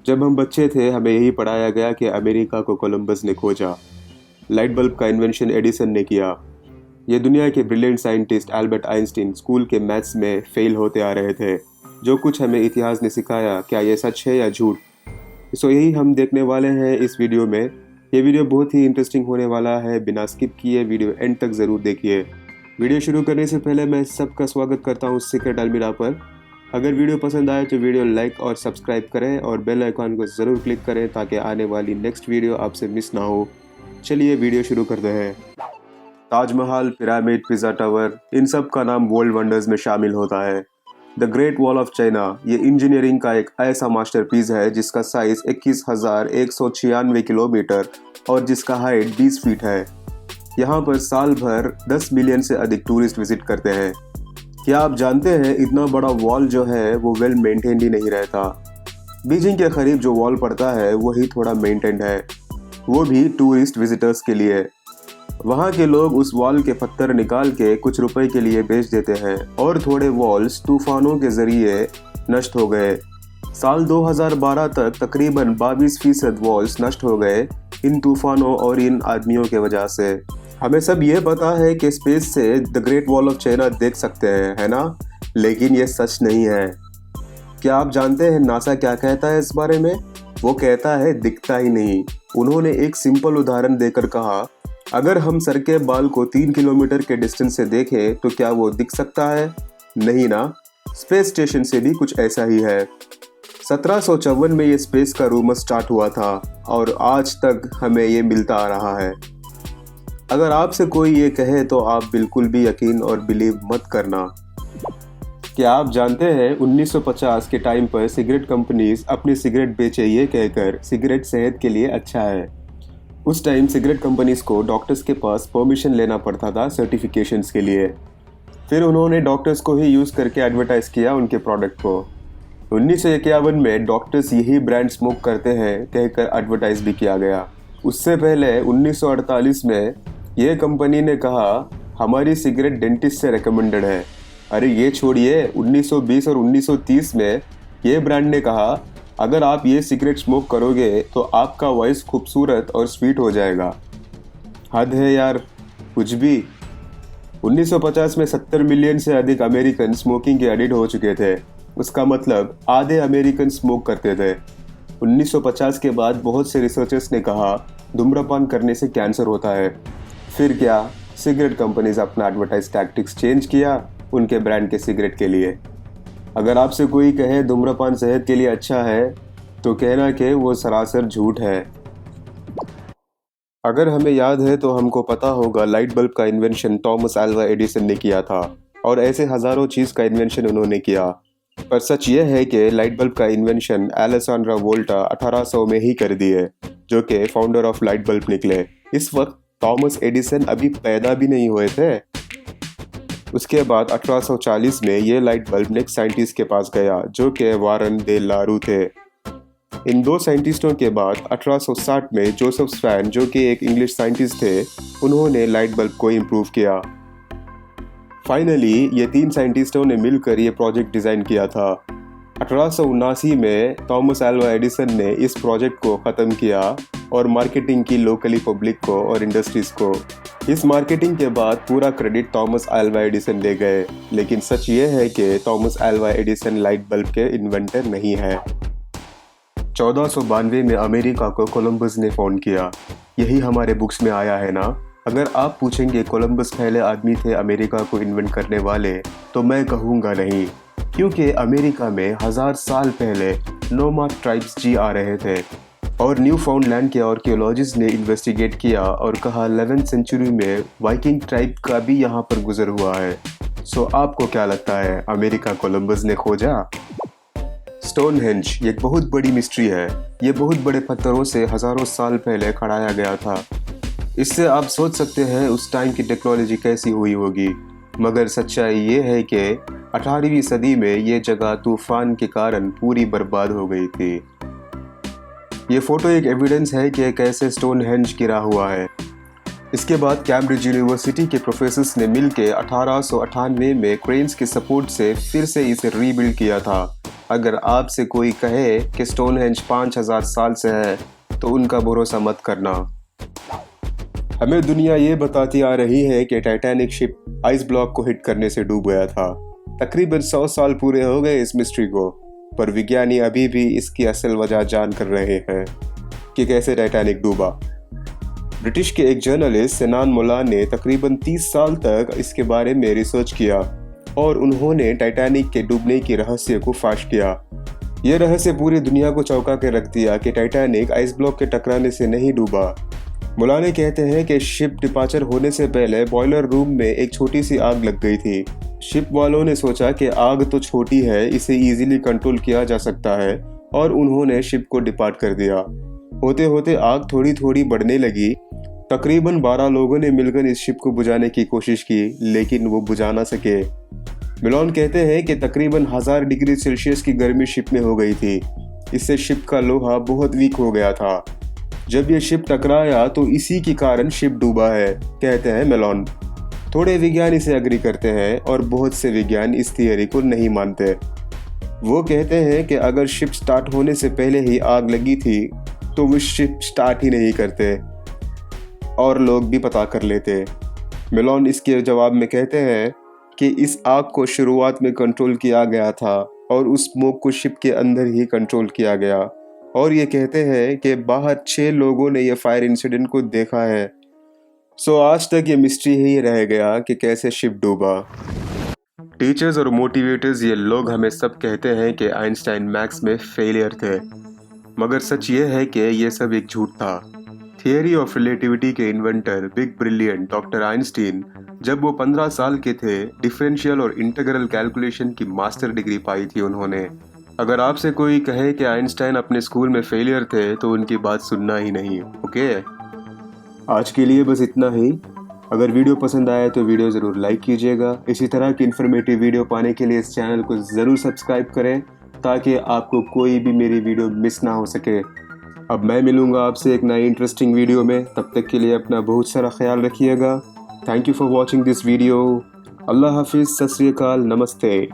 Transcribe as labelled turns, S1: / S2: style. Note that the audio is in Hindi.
S1: जब हम बच्चे थे हमें यही पढ़ाया गया कि अमेरिका को कोलंबस ने खोजा। लाइट बल्ब का इन्वेंशन एडिसन ने किया। ये दुनिया के brilliant scientist Albert Einstein school के मैथ्स में फेल होते आ रहे थे। जो कुछ हमें इतिहास ने सिखाया, क्या ये सच है या झूठ? सो यही हम देखने वाले हैं इस वीडियो में। ये वीडियो बहुत ही इंटरेस्टिंग होने वाला है। बिना स्किप किए वीडियो एंड तक ज़रूर देखिए। वीडियो शुरू करने से पहले मैं सबका स्वागत करता हूँ सीक्रेट अलमीरा पर। अगर वीडियो पसंद आए तो वीडियो लाइक और सब्सक्राइब करें और बेल आइकॉन को ज़रूर क्लिक करें ताकि आने वाली नेक्स्ट वीडियो आपसे मिस ना हो। चलिए वीडियो शुरू करते हैं। ताजमहल, पिरामिड, पिज़्ज़ा टावर, इन सब का नाम वर्ल्ड वंडर्स में शामिल होता है। The great wall of China ये इंजीनियरिंग का एक ऐसा मास्टरपीस है जिसका साइज 21,196 किलोमीटर और जिसका हाइट 20 फीट है। यहाँ पर साल भर 10 मिलियन से अधिक टूरिस्ट विजिट करते हैं। क्या आप जानते हैं इतना बड़ा वॉल जो है वो वेल मेंटेन्ड ही नहीं रहता। बीजिंग के करीब जो वॉल पड़ता है वही थोड़ा मेंटेन्ड है, वो भी टूरिस्ट विजिटर्स के लिए। वहाँ के लोग उस वॉल के पत्थर निकाल के कुछ रुपए के लिए बेच देते हैं और थोड़े वॉल्स तूफानों के जरिए नष्ट हो गए। साल 2012 तक तकरीबन 22% वॉल्स नष्ट हो गए इन तूफानों और इन आदमियों के वजह से। हमें सब ये पता है कि स्पेस से the great wall of China देख सकते हैं, है ना? लेकिन ये सच नहीं है। क्या आप जानते हैं नासा क्या कहता है इस बारे में? वो कहता है दिखता ही नहीं। उन्होंने एक सिंपल उदाहरण देकर कहा, अगर हम सर के बाल को 3 किलोमीटर के डिस्टेंस से देखें तो क्या वो दिख सकता है? नहीं ना। स्पेस स्टेशन से भी कुछ ऐसा ही है। 1754 में ये स्पेस का रूमर स्टार्ट हुआ था और आज तक हमें ये मिलता आ रहा है। अगर आपसे कोई ये कहे तो आप बिल्कुल भी यकीन और बिलीव मत करना। क्या आप जानते हैं 1950 के टाइम पर सिगरेट कंपनीज अपनी सिगरेट बेचे ये कहकर सिगरेट सेहत के लिए अच्छा है। उस टाइम सिगरेट कंपनीज को डॉक्टर्स के पास परमिशन लेना पड़ता था सर्टिफिकेशंस के लिए। फिर उन्होंने डॉक्टर्स को ही यूज़ करके एडवर्टाइज किया उनके प्रोडक्ट को। 1951 में डॉक्टर्स यही ब्रांड स्मोक करते हैं कहकर एडवर्टाइज भी किया गया। उससे पहले 1948 में ये कंपनी ने कहा हमारी सिगरेट डेंटिस्ट से रिकमेंडेड है। अरे ये छोड़िए, 1920 और 1930 में ये ब्रांड ने कहा अगर आप ये सिगरेट स्मोक करोगे तो आपका वॉइस खूबसूरत और स्वीट हो जाएगा। हद है यार, कुछ भी। 1950 में 70 मिलियन से अधिक अमेरिकन स्मोकिंग के एडिक्ट हो चुके थे। उसका मतलब आधे अमेरिकन स्मोक करते थे। 1950 के बाद बहुत से रिसर्चर्स ने कहा धूम्रपान करने से कैंसर होता है। फिर क्या, सिगरेट कंपनीज अपना एडवर्टाइज टैक्टिक्स चेंज किया उनके ब्रांड के सिगरेट के लिए। अगर आपसे कोई कहे धूम्रपान सेहत के लिए अच्छा है तो कहना कि वो सरासर झूठ है। अगर हमें याद है तो हमको पता होगा लाइट बल्ब का इन्वेंशन थॉमस अल्वा एडिसन ने किया था और ऐसे हजारों चीज़ का इन्वेंशन उन्होंने किया। पर सच ये है कि लाइट बल्ब का इन्वेंशन अलेक्जेंड्रो वोल्टा 1800 में ही कर दिए, जो कि फाउंडर ऑफ लाइट बल्ब निकले। इस वक्त थॉमस एडिसन अभी पैदा भी नहीं हुए थे। उसके बाद 1840 में ये लाइट बल्ब नेक्स्ट साइंटिस्ट के पास गया जो कि वारन दे लारू थे। इन दो साइंटिस्टों के बाद 1860 में जोसेफ स्वैन जो कि एक इंग्लिश साइंटिस्ट थे, उन्होंने लाइट बल्ब को इम्प्रूव किया। फाइनली ये तीन साइंटिस्टों ने मिलकर ये प्रोजेक्ट डिज़ाइन किया था। 1879 में थॉमस अल्वा एडिसन ने इस प्रोजेक्ट को ख़त्म किया और मार्केटिंग की लोकली पब्लिक को और इंडस्ट्रीज़ को। इस मार्केटिंग के बाद पूरा क्रेडिट थॉमस अल्वा एडिसन ले गए। लेकिन सच ये है कि Thomas Alva Edison light bulb के इन्वेंटर नहीं है। 1492 में अमेरिका को कोलंबस ने फाउंड किया। यही हमारे बुक्स में आया है ना। अगर आप पूछेंगे कोलंबस पहले आदमी थे अमेरिका को इन्वेंट करने वाले, तो मैं कहूँगा नहीं, क्योंकि अमेरिका में 1000 साल पहले नोमाड ट्राइब्स जी आ रहे थे और न्यू फाउंडलैंड के आर्कियोलॉजिस्ट ने इन्वेस्टिगेट किया और कहा 11th सेंचुरी में वाइकिंग ट्राइब का भी यहाँ पर गुजर हुआ है। सो आपको क्या लगता है, अमेरिका कोलंबस ने खोजा? स्टोनहेंज एक बहुत बड़ी मिस्ट्री है। ये बहुत बड़े पत्थरों से हज़ारों साल पहले खड़ाया गया था। इससे आप सोच सकते हैं उस टाइम की टेक्नोलॉजी कैसी हुई होगी। मगर सच्चाई ये है कि 18वीं सदी में ये जगह तूफान के कारण पूरी बर्बाद हो गई थी। ये फोटो एक एविडेंस है कि कैसे स्टोनहेंज गिरा हुआ है। इसके बाद कैम्ब्रिज यूनिवर्सिटी के प्रोफेसर्स ने मिलकर 1898 में क्रेन्स के सपोर्ट से फिर से इसे रीबिल्ड किया था। अगर आपसे कोई कहे कि स्टोनहेंज 5000 साल से है तो उनका भरोसा मत करना। हमें दुनिया ये बताती आ रही है कि टाइटैनिक शिप आइस ब्लॉक को हिट करने से डूब गया था। तकरीबन 100 साल पूरे हो गए इस मिस्ट्री को, पर विज्ञानी अभी भी इसकी असल वजह जान कर रहे हैं कि कैसे टाइटैनिक डूबा। ब्रिटिश के एक जर्नलिस्ट सेनान मोलान ने तकरीबन 30 साल तक इसके बारे में रिसर्च किया और उन्होंने टाइटैनिक के डूबने की रहस्य को फाश किया। यह रहस्य पूरी दुनिया को चौंका के रख दिया कि टाइटैनिक आइस ब्लॉक के टकराने से नहीं डूबा। मोलाने कहते हैं कि शिप डिपार्चर होने से पहले बॉयलर रूम में एक छोटी सी आग लग गई थी। शिप वालों ने सोचा कि आग तो छोटी है, इसे इजीली कंट्रोल किया जा सकता है और उन्होंने शिप को डिपार्ट कर दिया। होते होते आग थोड़ी थोड़ी बढ़ने लगी। तकरीबन 12 लोगों ने मिलकर इस शिप को बुझाने की कोशिश की, लेकिन वो बुझा ना सके। मिलोन कहते हैं कि तकरीबन 1000 डिग्री सेल्सियस की गर्मी शिप में हो गई थी। इससे शिप का लोहा बहुत वीक हो गया था। जब ये शिप टकराया तो इसी के कारण शिप डूबा है, कहते हैं मेलोन। थोड़े विज्ञान इसे एग्री करते हैं और बहुत से विज्ञान इस थियरी को नहीं मानते। वो कहते हैं कि अगर शिप स्टार्ट होने से पहले ही आग लगी थी तो वो शिप स्टार्ट ही नहीं करते और लोग भी पता कर लेते। मेलोन इसके जवाब में कहते हैं कि इस आग को शुरुआत में कंट्रोल किया गया था और उस स्मोक को शिप के अंदर ही कंट्रोल किया गया। और ये कहते हैं कि बाहर 6 लोगों ने यह फायर इंसिडेंट को देखा है। सो आज तक ये मिस्ट्री ही रह गया कि कैसे शिप डूबा। टीचर्स और मोटिवेटर्स ये लोग हमें सब कहते हैं कि आइंस्टाइन मैथ्स में फेलियर थे, मगर सच ये है कि ये सब एक झूठ था। थियरी ऑफ रिलेटिविटी के inventor big brilliant doctor Einstein जब वो 15 साल के थे, डिफरेंशियल और इंटीग्रल कैलकुलेशन की मास्टर डिग्री पाई थी उन्होंने। अगर आपसे कोई कहे कि आइंस्टाइन अपने स्कूल में फेलियर थे तो उनकी बात सुनना ही नहीं। ओके, आज के लिए बस इतना ही। अगर वीडियो पसंद आया तो वीडियो ज़रूर लाइक कीजिएगा। इसी तरह की इन्फॉर्मेटिव वीडियो पाने के लिए इस चैनल को ज़रूर सब्सक्राइब करें ताकि आपको कोई भी मेरी वीडियो मिस ना हो सके। अब मैं मिलूँगा आपसे एक नई इंटरेस्टिंग वीडियो में। तब तक के लिए अपना बहुत सारा ख्याल रखिएगा। Thank you for watching this video. Allah हाफिज़, सत श्री अकाल, नमस्ते।